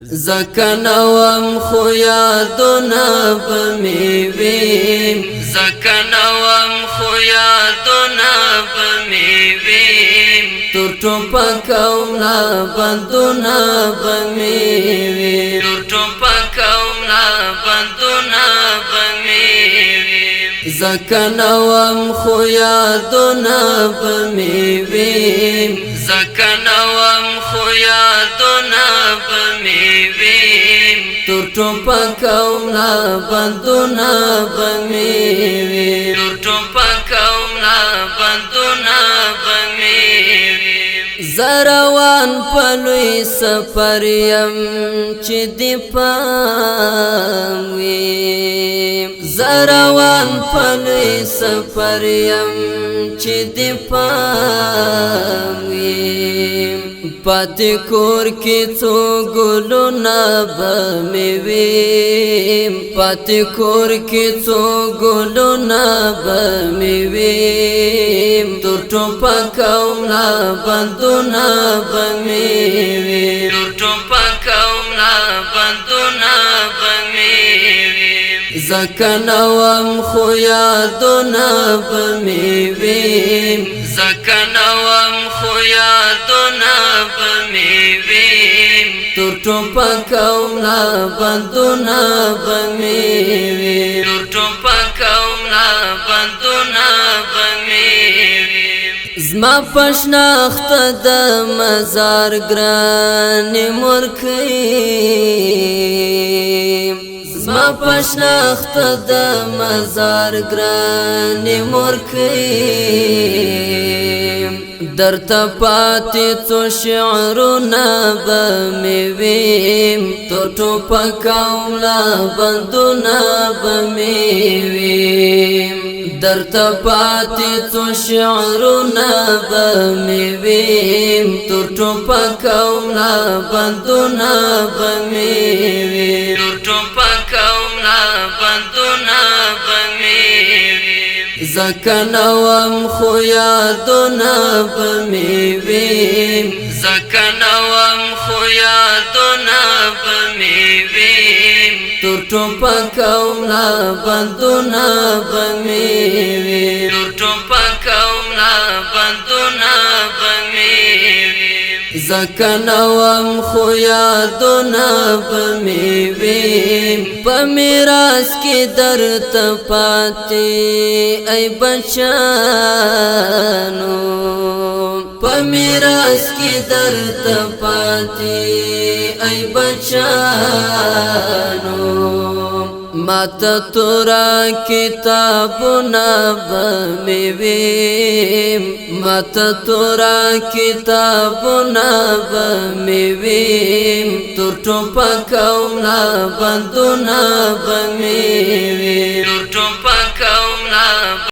زکنوم خو یادونه بمیویم زکنوم خو یادونه بمیویم تر ټوپک او بندونه بمیویم تر ټوپک او بندونه بمیویم زکنوم خو یادونه بمیویم زکنوم خو یادونه بمیویم تر ټوپک او بندونه بمیویم تر ټوپک او بندونه بمیویم زروان په لوی سفر یم چې دی پام وي زروان په لوی سفر یم چې دی پام وي پاتې کور کې څو ګلونه به مې وي پاتې کور کې څو ګلونه به مې وي تر ټوپک او بندونه به مې وي تر ټوپک او بندونه به مې وي زکنوم خو یادونه به مې وي زکنوم خو یادونه بمیویم تر ټوپک او بندونه بمیویم تر ټوپک او بندونه بمیویم زما پشناخت د مزار ګران مورکیم زما پشناخت د مزار ګران مورکیم درته پاتې څو شعرونه به مې ویم تر ټوپک او بندونه به مې ویم درته پاتې څو شعرونه به مې ویم تر ټوپک او بندونه به مې ویم تر ټوپک او بندونه به مې ویم زکنوم خو یادونه بمیویم زکنوم خو یادونه بمیویم تر ټوپک او بندونه بمیویم تر ټوپک او بندونه بمیویم زکنوم خو یادونه بمیویم په میراث کې درته پاتې ای بچانو په میراث کې درته پاتې ای بچانو ماته تورا کتابونه به مې ویم ماته تورا کتابونه به مې ویم تر ټوپک او بندونه به مې ویم تر ټوپک او